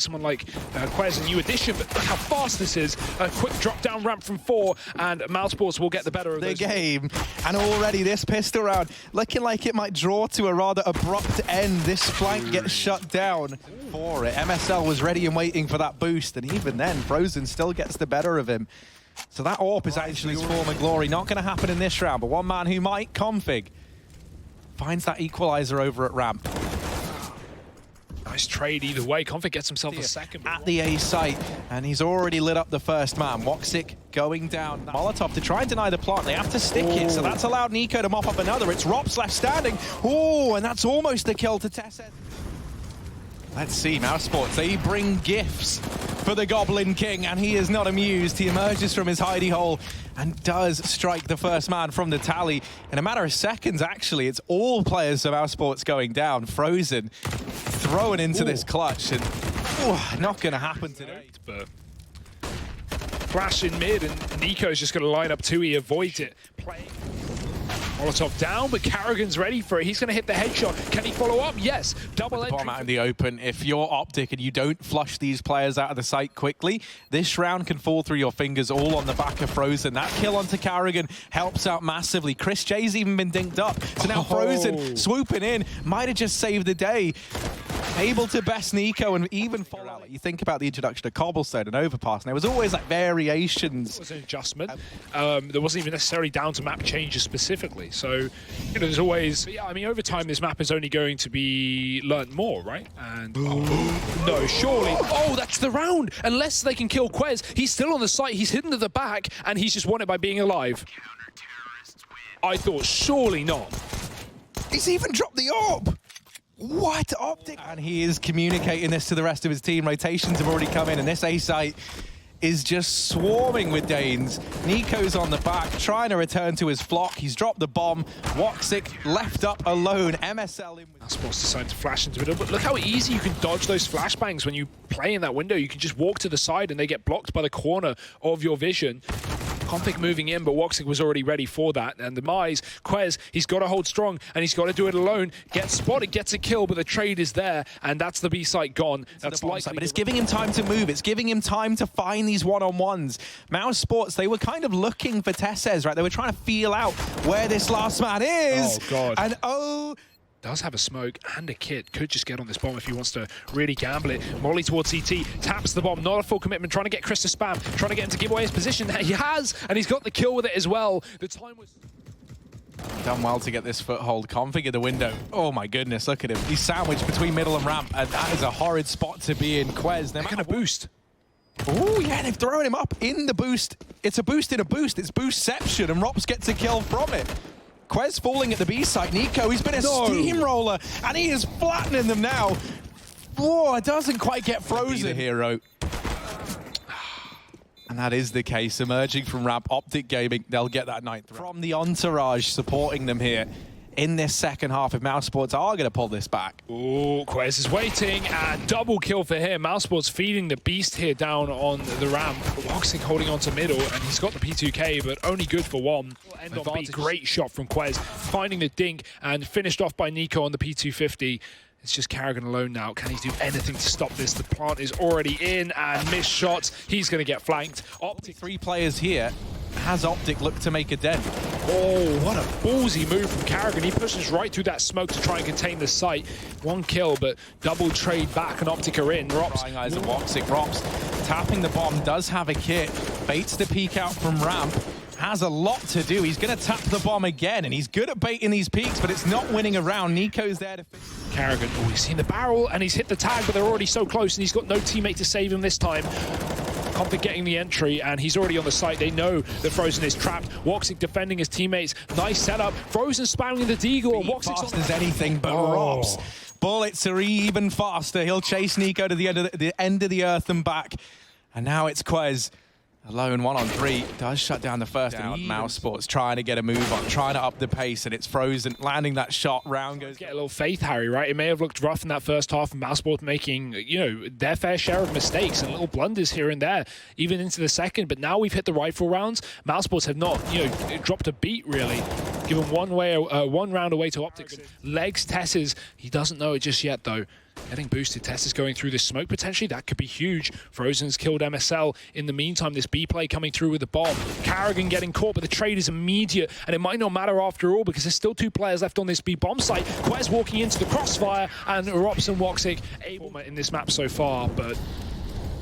with someone like Quez, a new addition, but look how fast this is. A quick drop down ramp from 4, and mousesports will get the better of the game. And already this pistol round looking like it might draw to a rather abrupt end. This flank gets shut down for it. MSL was ready and waiting for that boost, and even then, Frozen still gets the better of him. So that AWP is actually his former glory. Not going to happen in this round, but one man who might, Config, finds that equalizer over at ramp. Nice trade either way. Config gets himself a second. At the A site, and he's already lit up the first man. Woxic going down. Molotov to try and deny the plant. They have to stick it, so that's allowed Nico to mop up another. It's ROPZ left standing. Oh, and that's almost the kill to Tess. Let's see, mousesports, they bring gifts for the Goblin King, and he is not amused. He emerges from his hidey hole and does strike the first man from the tally. In a matter of seconds, actually, it's all players of mousesports going down. Frozen thrown into this clutch, and not going to happen today. But flash in mid, and Nico's just going to line up 2. He avoids it. Playing. Molotov down, but Karrigan's ready for it. He's going to hit the headshot. Can he follow up? Yes. Double entry. Bomb out in the open. If you're OpTic and you don't flush these players out of the site quickly, this round can fall through your fingers all on the back of Frozen. That kill onto Karrigan helps out massively. Chris J's even been dinked up. So now Frozen swooping in. Might have just saved the day. Able to best Nico and even follow. You think about the introduction of Cobblestone and Overpass, and there was always like variations. It was an adjustment. There wasn't even necessarily down to map changes specifically. So, you know, there's always, yeah, I mean, over time, this map is only going to be learnt more, right? And no, surely. Oh, that's the round. Unless they can kill Quez, he's still on the site. He's hidden to the back, and he's just won it by being alive. I thought, surely not. He's even dropped the AWP. What? OpTic? And he is communicating this to the rest of his team. Rotations have already come in, and this A site is just swarming with Danes. Nico's on the back, trying to return to his flock. He's dropped the bomb. Woxic left up alone. MSL in with... mousesports decided to flash into the middle, but look how easy you can dodge those flashbangs when you play in that window. You can just walk to the side and they get blocked by the corner of your vision. Config moving in, but Woxic was already ready for that. And the Mize, Quez, he's got to hold strong, and he's got to do it alone. Gets spotted, gets a kill, but the trade is there, and that's the B site gone. That's likely. But it's giving him time to move. It's giving him time to find these one-on-ones. mousesports, they were kind of looking for Tesses, right? They were trying to feel out where this last man is. Oh, God. And does have a smoke and a kit. Could just get on this bomb if he wants to really gamble it. Molly towards CT, taps the bomb, not a full commitment, trying to get Chris to spam, trying to get him to give away his position. He has, and he's got the kill with it as well. The time was... done well to get this foothold. Configure the window. Oh my goodness, look at him. He's sandwiched between middle and ramp, and that is a horrid spot to be in. Quez, they're going to boost. Oh yeah, they've thrown him up in the boost. It's a boost in a boost. It's boostception, and ROPZ gets a kill from it. Quez falling at the B site. Nico, he's been a steamroller, and he is flattening them now. Oh, it doesn't quite get Frozen. The hero. And that is the case. Emerging from ramp, OpTic Gaming, they'll get that 9th. From the entourage supporting them here in this second half, if mousesports are going to pull this back. Oh, Quez is waiting, and double kill for him. mousesports feeding the beast here down on the ramp. Woxic holding on to middle, and he's got the P2K, but only good for 1. End on B. Great shot from Quez, finding the dink, and finished off by Nico on the P250. It's just Karrigan alone now. Can he do anything to stop this? The plant is already in, and missed shots. He's going to get flanked. OpTic, 3 players here. Has OpTic looked to make a dent? Oh, what a ballsy move from Karrigan. He pushes right through that smoke to try and contain the site. 1 kill, but double trade back, and OpTic are in. ROPZ eyes of Woxic. ROPZ tapping the bomb, does have a kit. Baits the peek out from ramp. Has a lot to do. He's going to tap the bomb again, and he's good at baiting these peaks, but it's not winning a round. Nico's there to finish. Karrigan, oh, he's seen the barrel, and he's hit the tag, but they're already so close, and he's got no teammate to save him this time. Config getting the entry, and he's already on the site. They know that Frozen is trapped. Woxic defending his teammates. Nice setup. Frozen spamming the deagle. Woxic's fast as anything, but ROPZ. Bullets are even faster. He'll chase Nico to the end of the earth and back. And now it's Quez. Alone 1-on-3, does shut down the first. mousesports trying to get a move on, trying to up the pace, and it's Frozen landing that shot. Round goes. Get a little faith, Harry, right? It may have looked rough in that first half, and mousesports making, you know, their fair share of mistakes and little blunders here and there, even into the second. But now we've hit the rifle rounds. mousesports have not, you know, dropped a beat really. given one round away to OpTic. Legs Tess's. He doesn't know it just yet, though. Getting boosted. Tess is going through this smoke potentially. That could be huge. Frozen's killed MSL. In the meantime, this B play coming through with the bomb. Karrigan getting caught, but the trade is immediate. And it might not matter after all because there's still 2 players left on this B bomb site. Quez walking into the crossfire and ROPZ and WOXIC able in this map so far, but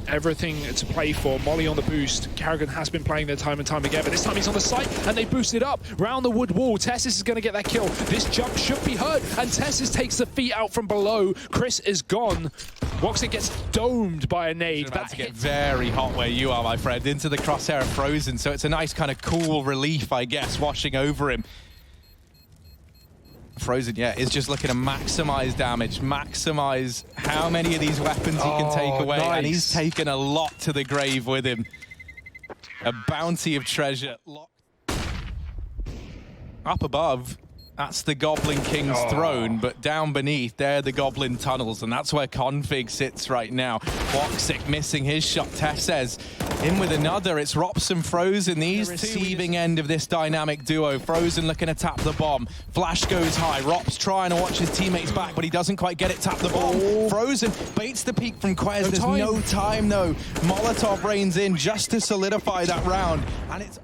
everything to play for. Molly on the boost. Karrigan has been playing there time and time again, but this time he's on the site and they boosted up. Round the wood wall. Tessis is going to get that kill. This jump should be heard, and Tessis takes the feet out from below. Chris is gone. WOXIC gets domed by a nade. It's about to get very hot where you are, my friend, into the crosshair of Frozen, so it's a nice kind of cool relief, I guess, washing over him. Frozen, yeah, is just looking to maximize damage, maximize how many of these weapons he can take away. Nice. And he's taken a lot to the grave with him. A bounty of treasure. Up above, that's the Goblin King's throne, but down beneath, they're the Goblin tunnels, and that's where Config sits right now. WOXIC missing his shot. Tess says, in with another. It's ROPZ and Frozen, the receiving end of this dynamic duo. Frozen looking to tap the bomb. Flash goes high. ROPZ trying to watch his teammates back, but he doesn't quite get it. Tap the bomb. Frozen baits the peek from Quez. There's no time, though. Molotov reigns in just to solidify that round, and it's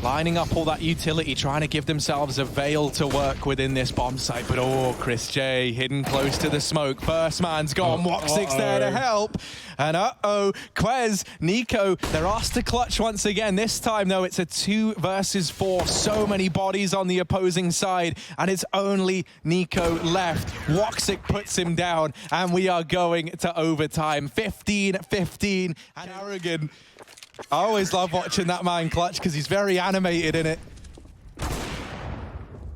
lining up all that utility, trying to give themselves a veil to work within this bomb site. But Chris J hidden close to the smoke. First man's gone. WOXIC's there to help. And Quez, Nico, they're asked to clutch once again. This time, though, it's a 2 versus 4. So many bodies on the opposing side, and it's only Nico left. WOXIC puts him down, and we are going to overtime. 15-15. And Karrigan, I always love watching that man clutch because he's very animated in it.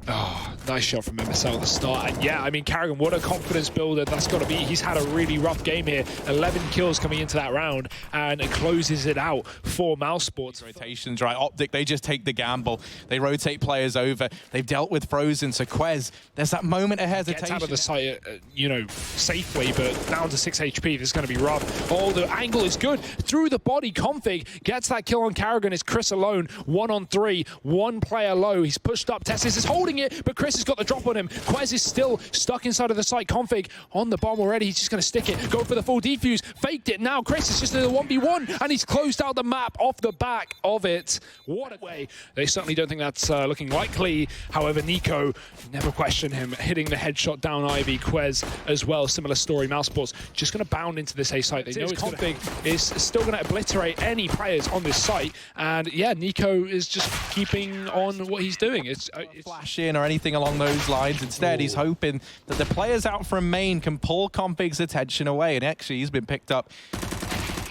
Oh, nice shot from MSL at the start. And yeah, I mean, Karrigan, what a confidence builder that's got to be. He's had a really rough game here. 11 kills coming into that round, and it closes it out for mousesports. Rotations, right? OpTic, they just take the gamble. They rotate players over. They've dealt with Frozen, so Quez, there's that moment of hesitation. Gets out of the site, you know, safely, but down to 6 HP. This is going to be rough. Oh, the angle is good. Through the body, Config gets that kill on Karrigan. It's Chris alone. 1 on 3. 1 player low. He's pushed up. Tessis is holding it, but Chris has got the drop on him. Quez is still stuck inside of the site. Config on the bomb already. He's just going to stick it. Go for the full defuse. Faked it. Now Chris is just in the 1v1, and he's closed out the map off the back of it. What a way. They certainly don't think that's looking likely. However, Nico, never question him, hitting the headshot down Ivy. Quez as well. Similar story. mousesports just going to bound into this A site. They know it's Config is still going to obliterate any players on this site. And yeah, Nico is just keeping on what he's doing. It's flash in or anything along those lines. Instead, he's hoping that the players out from main can pull Config's attention away, and actually he's been picked up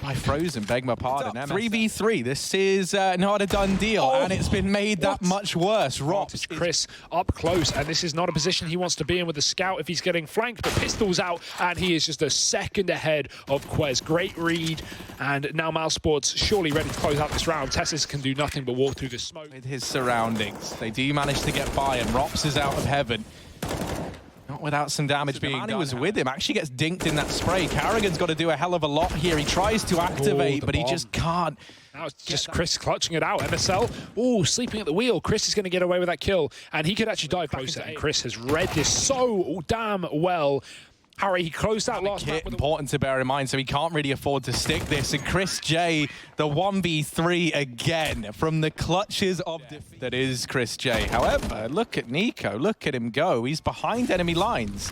by Frozen, beg my pardon. 3v3, this is not a done deal, and it's been made that much worse. ROPZ, Chris up close, and this is not a position he wants to be in with the scout if he's getting flanked, but pistols out, and he is just a second ahead of Quez. Great read, and now mousesports surely ready to close out this round. Tessis can do nothing but walk through the smoke. With his surroundings, they do manage to get by, and ROPZ is out of heaven. Not without some damage being done. He was with him, actually gets dinked in that spray. Karrigan's got to do a hell of a lot here. He tries to activate, but he just can't. Now it's just Chris clutching it out. MSL, sleeping at the wheel. Chris is going to get away with that kill, and he could actually dive closer. And Chris has read this so damn well. Harry, he closed out last map. Important to bear in mind, so he can't really afford to stick this. And Chris J, the 1v3 again from the clutches of defeat. That is Chris J. However, look at Nico. Look at him go. He's behind enemy lines.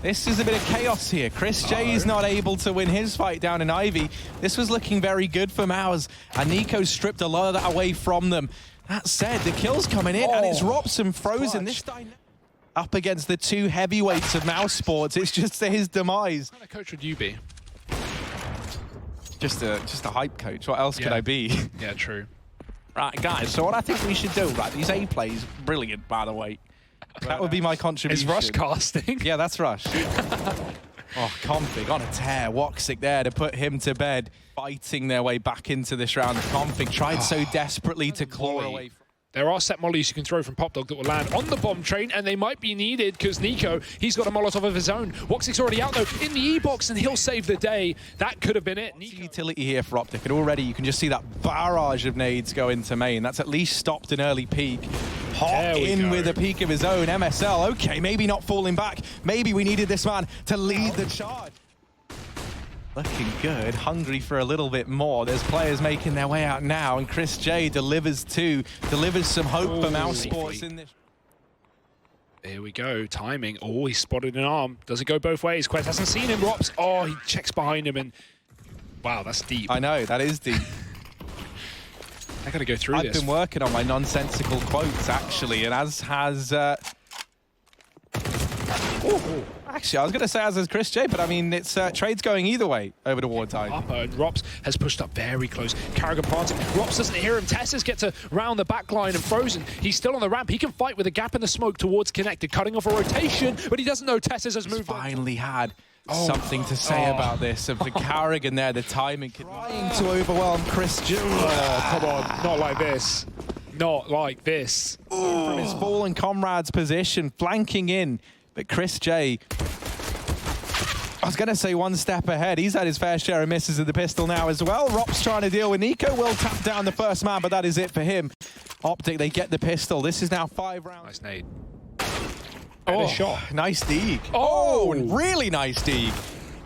This is a bit of chaos here. Chris J is not able to win his fight down in Ivy. This was looking very good for Mouse, and Nico stripped a lot of that away from them. That said, the kill's coming in, and it's ROPZ and Frozen. This up against the 2 heavyweights of mousesports. It's just his demise. What kind of coach would you be? Just a hype coach. What else could I be? Yeah, true. Right, guys, so what I think we should do, right, these A plays, brilliant, by the way. That would be my contribution. Is Rush casting? Yeah, that's Rush. Config on a tear. WOXIC there to put him to bed. Fighting their way back into this round. Config tried so desperately to claw away. There are set mollies you can throw from Popdog that will land on the bomb train, and they might be needed because Nico, he's got a Molotov of his own. WOXIC's already out though in the E-box, and he'll save the day. That could have been it. Utility here for OpTic, and already you can just see that barrage of nades go into main. That's at least stopped an early peak. Hot in with a peak of his own. MSL, okay, maybe not falling back. Maybe we needed this man to lead the charge. Looking good, hungry for a little bit more. There's players making their way out now, and Chris J delivers some hope for mousesports in this. There we go, timing. Oh, he spotted an arm. Does it go both ways? Quez hasn't seen him. ROPZ, oh, he checks behind him, and wow, that's deep. I know, that is deep. I gotta go through this. I've been working on my nonsensical quotes, actually, and as has... Actually, I was going to say as is Chris J, but I mean, it's trade's going either way over the wartime. And ROPZ has pushed up very close. Karrigan planting. ROPZ doesn't hear him. Tessus gets around the back line and Frozen. He's still on the ramp. He can fight with a gap in the smoke towards Connected, cutting off a rotation, but he doesn't know Tessus has moved on. Finally had something to say about this. Of the Karrigan there, the timing. Trying to overwhelm Chris J. Oh, come on. Not like this. Not like this. From his fallen comrade's position, flanking in. But Chris J, I was going to say one step ahead. He's had his fair share of misses at the pistol now as well. ROPZ trying to deal with Nico. Will tap down the first man, but that is it for him. OpTic, they get the pistol. This is now 5 rounds. Nice nade. Oh, shot. Nice dig. Oh, really nice dig.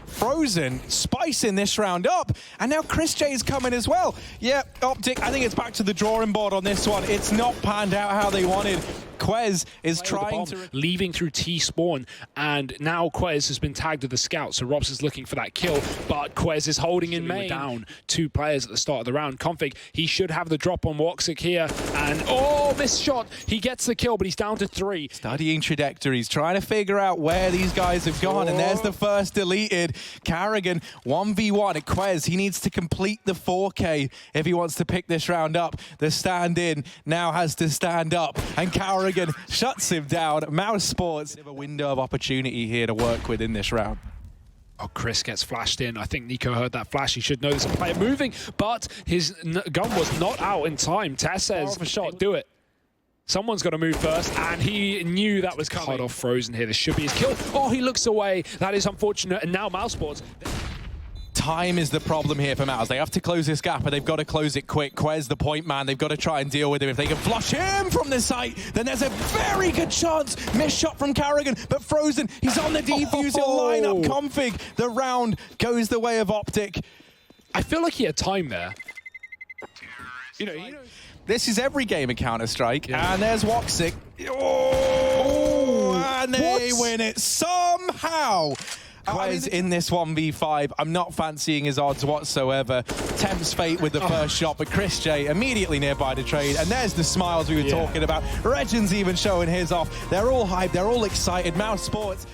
Frozen spicing this round up, and now Chris J is coming as well. Yeah, OpTic, I think it's back to the drawing board on this one. It's not panned out how they wanted. Quez is trying to... Leaving through T-spawn, and now Quez has been tagged to the scout, so ROPZ is looking for that kill, but Quez is holding in main. Down 2 players at the start of the round. Config, he should have the drop on WOXIC here, and missed shot. He gets the kill, but he's down to 3. Studying trajectories, trying to figure out where these guys have gone, and there's the first deleted. Karrigan, 1v1 at Quez. He needs to complete the 4K if he wants to pick this round up. The stand-in now has to stand up, and Karrigan shuts him down. mousesports, a window of opportunity here to work with in this round. Oh, Chris gets flashed in. I think Nico heard that flash. He should know there's a player moving, but his gun was not out in time. Tess says, shot, do it. Someone's got to move first, and he knew that was coming. Cut off Frozen here. This should be his kill. Oh, he looks away. That is unfortunate, and now mousesports. Time is the problem here for Mouse. They have to close this gap, and they've got to close it quick. Quez, the point man, they've got to try and deal with him. If they can flush him from the site, then there's a very good chance. Missed shot from Karrigan, but Frozen, he's on the defuse. He'll line up Config. The round goes the way of OpTic. I feel like he had time there. You know, this is every game of Counter-Strike, and there's WOXIC. And they win it somehow. Quez in this 1v5. I'm not fancying his odds whatsoever. Tempts fate with the first shot, but Chris J immediately nearby to trade. And there's the smiles we were talking about. Regin's even showing his off. They're all hyped. They're all excited. mousesports.